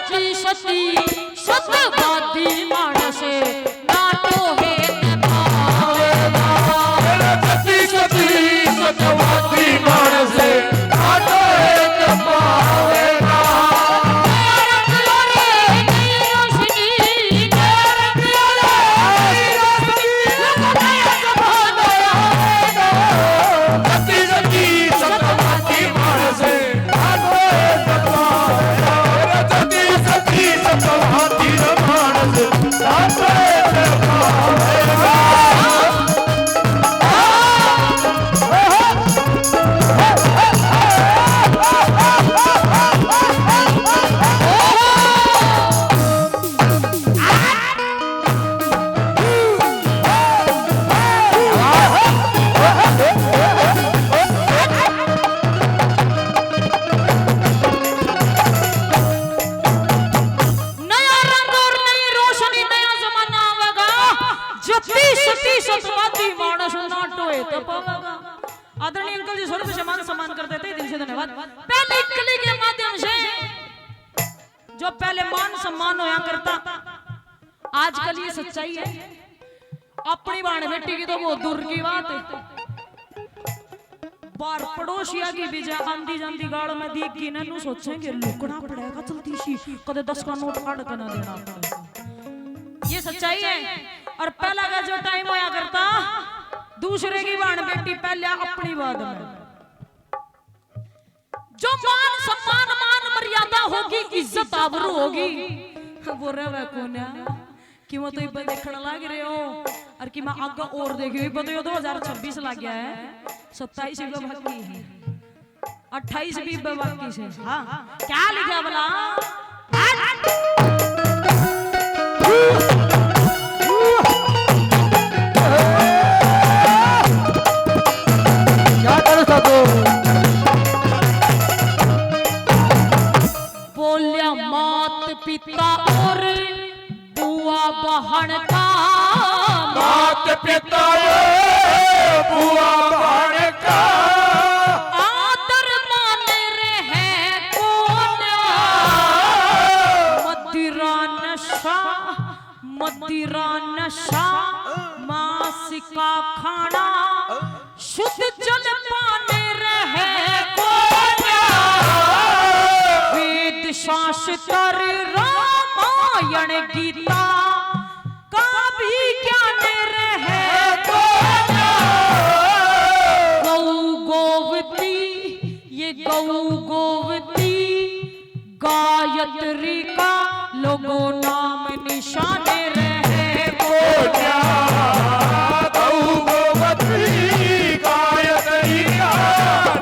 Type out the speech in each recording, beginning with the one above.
छती सती सतवादी मानस नाटो है छती सती सतवादी मानस नाटो है पावेगा आदरणीय अंकल जी स्वरूप से मान सम्मान कर देते हैं, दिल से धन्यवाद। पहले कली के माध्यम से जो पहले मान सम्मान होया करता, आजकल ये सच्चाई है। अपनी बाण बेटी की तो बहुत दूर की बात है, बार पड़ोसिया की भी आंधी जांदी गाड़ में देख की नू सोचेंगे लुकना पड़ेगा चलती सी कदे 10 का नोट काट कर ना देना पड़ेगा। ये सच्चाई है। और पहला का जो टाइम होया करता, दूसरे की बाण बेटी पहले अपनी बाद में जो मान सम्मान मान मर्यादा होगी, इज्जत आबरू होगी, वो रहे कौन है कि वो तो इब देखने लग रहे हो और कि मैं आगे और देखी तो 2026 लग गया है, 27 भी बाकी है, 28 भी बाकी से। हाँ क्या लिखा बोला बोलिया मात पिता और बुआ बहन का, मात पिता बुआ बहन का आदर माने रहे कौन, मदिरा नशा मासिका खाना शुद्ध जल पाने रहे कौन, वेद शास्त्र रामायण गीता का भी ज्ञान रहे कौन, गौ गोवती ये गौ गोवती गायत्री का लोगों नाम निशाने रहे कौन, गौ गोवती गायत्री का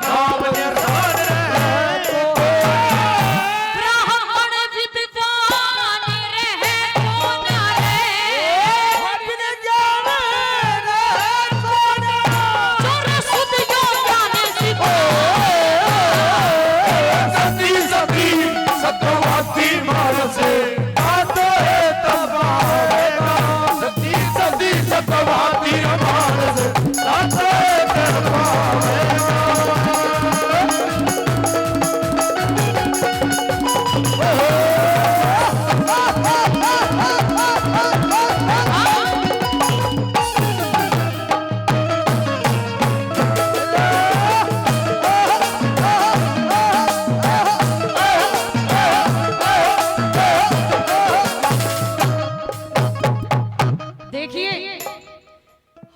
नाम निशान रहे ब्राह्मण विद्वान रहे कौन रे, चोर सुध ज्ञान सिद्ध, सती सती सतवादी मानस नाटो है पावेगा, सती सती सतवादी मानस नाटो है पावेगा। देखिए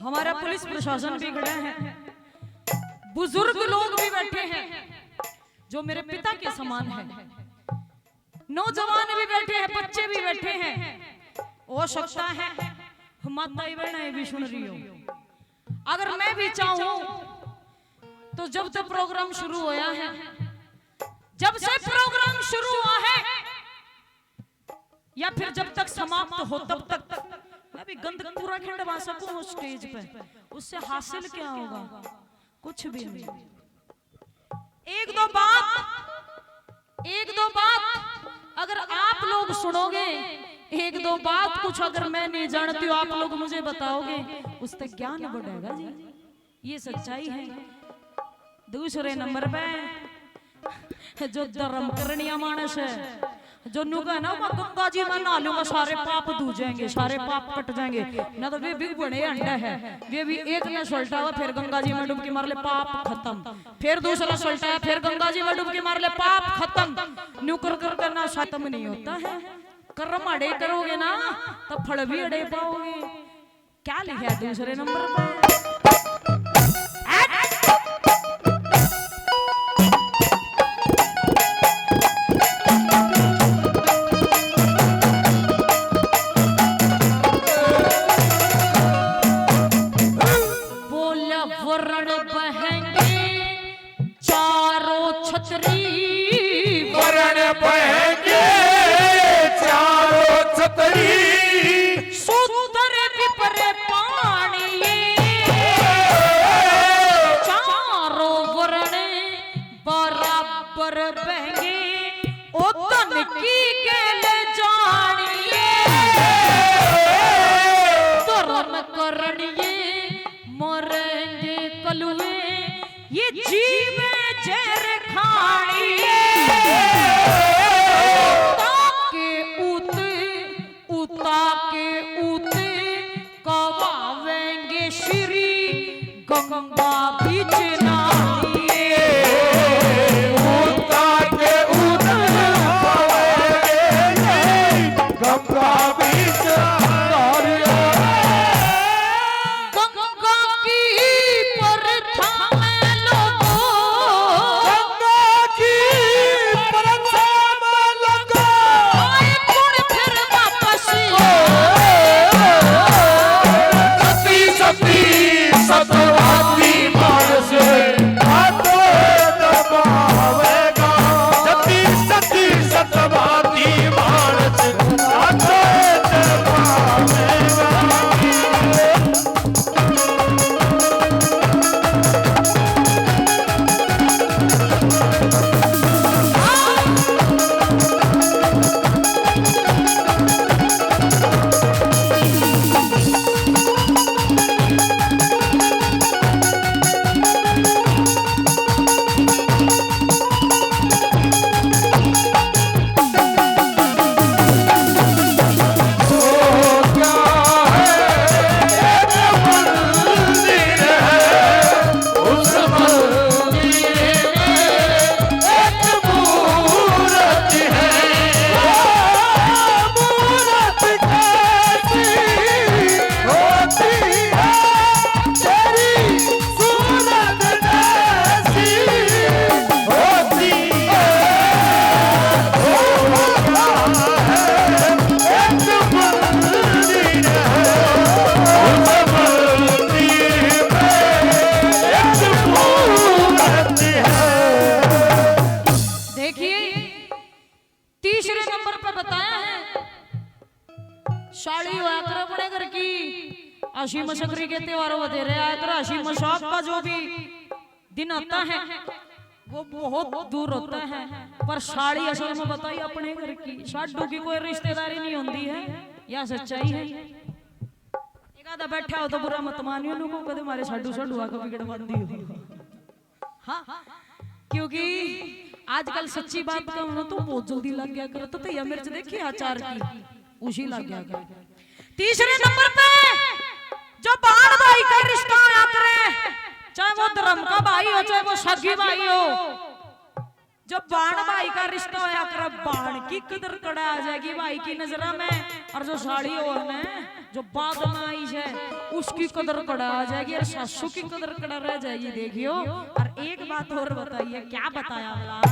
हमारा पुलिस प्रशासन भी खड़ा है, बुजुर्ग लोग भी बैठे हैं जो मेरे पिता के समान है, नौजवान भी बैठे हैं, बच्चे भी बैठे हैं, हो सकता है माताएं बहनें भी सुन रही हो। अगर मैं भी चाहूं तो जब तक प्रोग्राम शुरू होया है, जब से प्रोग्राम शुरू हुआ है या फिर जब तक समाप्त हो तब तक मैं भी गंद पूरा खिंडवा सकूं उस स्टेज पे, उससे हासिल क्या होगा? कुछ भी नहीं। एक दो बात अगर आप लोग सुनोगे, एक दो बात कुछ अगर मैं नहीं जानती हूँ आप लोग मुझे बताओगे, उससे ज्ञान बढ़ेगा जी, ये सच्चाई है। दूसरे नंबर पे जो धर्म करनिया मानस है जो नुका है ना वो गंगा जी में नहा लूंगा सारे पाप धो जाएंगे, सारे पाप कट जाएंगे ना। तो वे भी बड़े अंडा है, वे भी एक ने सोल्टा हुआ फिर गंगा जी में डुबकी मार ले पाप खत्म, फिर दूसरा सोल्टा है फिर गंगा जी में डुबकी मार ले पाप खत्म। न्यू कर कर करना खत्म नहीं होता है, कर्म अड़े करोगे ना तो फल भी अड़े पाओगे। क्या लिखा है दूसरे नंबर पर? ये जीव जहर खानिए ताके उता के उते कवावेंगे श्री गंगा बीच नालिए। उता के उते कवावेंगे गंगा बीच नालिए। गंगा की परछा में लोगो, गंगा की परछा में लोगो आए मुड़ फिर वापस सती सती सतवाती मानस हाथों दबावेगा। सती सती सतवाती मानस हाथों दबावेगा। हंसी मशकरी के त्योहारों को दे रहे आए तो हंसी मजाक का जो भी दिन आता है वो बहुत दूर होता है। पर साड़ी असल में बताइए अपने घर की साडू की कोई रिश्तेदारी नहीं होती है, या सच्चाई है? एक आधा बैठा हो तो बुरा मत मानियो, नुको कदे मारे साडू साडू आके बिगड़ बंदी हो। हाँ, क्योंकि आजकल सच्ची बात कहूं तो बहुत जल्दी लग गया करो। तो तैयार मिर्च देखिए अचार की उसी लग गया करो। तीसरे नंबर पे जो बाण भाई का रिश्ता आया करे, चाहे वो धर्म का भाई हो चाहे वो सगी भाई हो, जब बाण भाई का रिश्ता आया करे बाण की कदर कड़ा आ जाएगी भाई की नजरा में, और जो साड़ी हो ना जो बाद में आई है उसकी कदर कड़ा आ जाएगी और सासू की कदर कड़ा रह जाएगी। देखियो, और एक बात और बताइए, क्या बताया वाला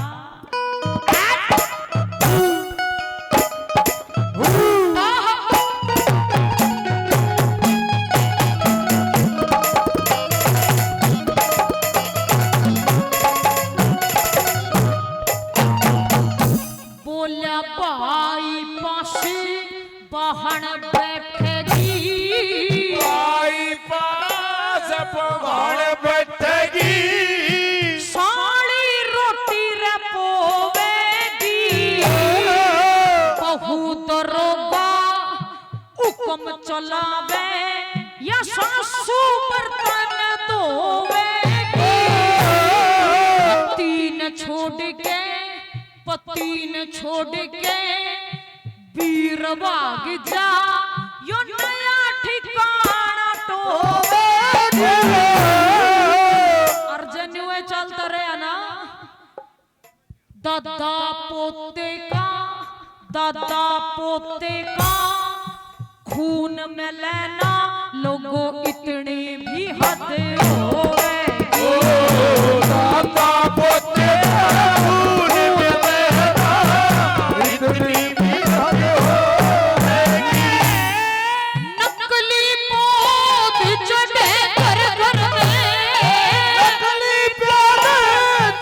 बहन बैठेगी, भाई पास बहन बैठेगी, साली रोटी रे पोवेगी, बहुत रोगा हुक्म चलावे या सासू बर्तन धोवेगी, तीन छोड़ के पति ने छोड़ के वीर भाग जा, यो नया ठिकाना टोवे अर्जन हुए चलता रहे ना। दादा पोते का खून में लेना, लोगों इतने भी हद होवे। दादा पोते खून में लेना, इतनी भी हद होगी। नकली पौध चढ़े घर घर में, नकली प्यार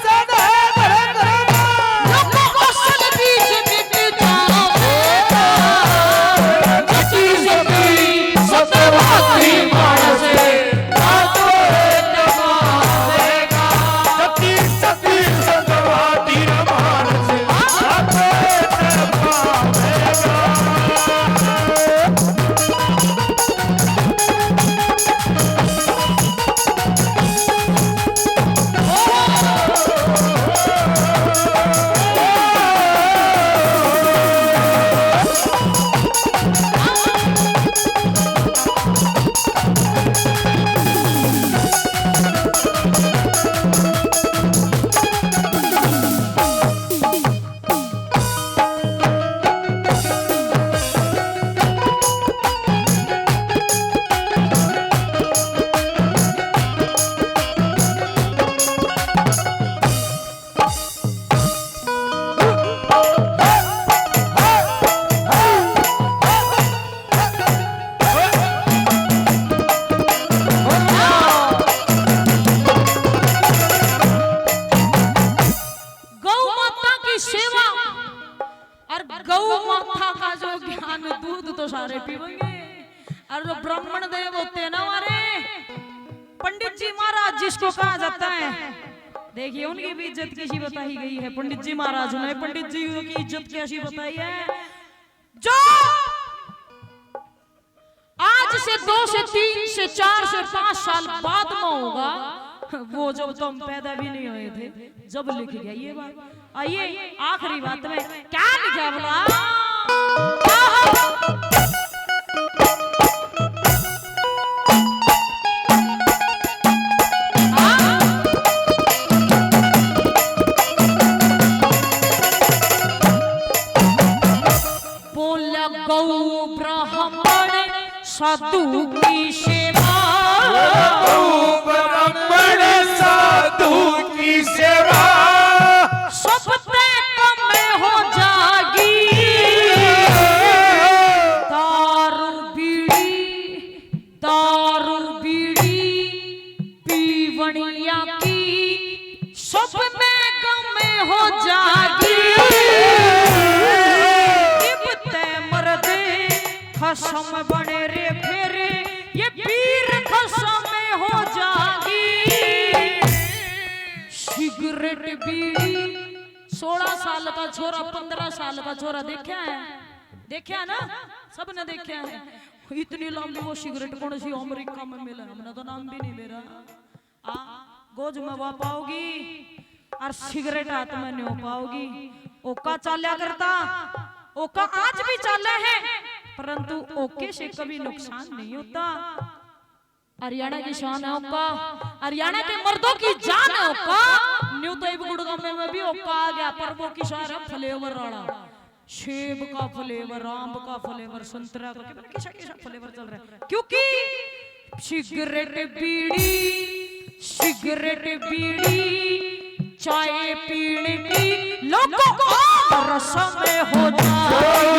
चढ़े घर घर में, लोगों असल बीच मिट जावेगा। जति जति सत्यवादी मानस सती सती सतवादी मानस सारे पीवेंगे। और जो ब्राह्मण देव होते हैं ना हमारे पंडित जी महाराज जिसको कहा जाता है, देखिए उनकी भी इज्जत कैसी बताई गई है। पंडित जी महाराज ने पंडित जी की इज्जत कैसी बताई है। जो आज से 2 से 3 से 4 से 5 साल बाद में होगा, वो जब तुम पैदा भी नहीं हुए थे, जब लिख गया ये बात। आइए आखिरी बात में क्या लिखा बोला। बोला गौ ब्राह्मण साधु की सेवा, ब्राह्मण साधु की सेवा सब पे कम हो जागी। दारू बीड़ी पीवनिया की सब पे कम हो जागी। इबते मर्दे खसम बने रे फेरे, ये पीर खसम हो जागी। सिगरेट बीड़ी 16 साल का छोरा 15 साल का छोरा देखा है ना, सबने देखा है। इतनी लंबी वो सिगरेट कौन सी अमेरिका में मिला, हमने तो नाम भी नहीं ले रहा। गोज में वो पाओगी और सिगरेट हाथ में नहीं हो पाओगी। ओका चाल्या करता, ओका आज भी चाले है, परंतु ओके से कभी नुकसान नहीं होता। हरियाणा की शान है ओका, हरियाणा के मर्दों की जान है ओका। न्यू तो गुड़गांव में भी ओका आ गया, पर वो की शान है फ्लेवर वाला। सेब का फ्लेवर, आम का फ्लेवर, संतरा का, कैसा कैसा फ्लेवर चल रहा है। क्योंकि सिगरेट बीड़ी चाय पीने की लोगों को रस्म हो जाए।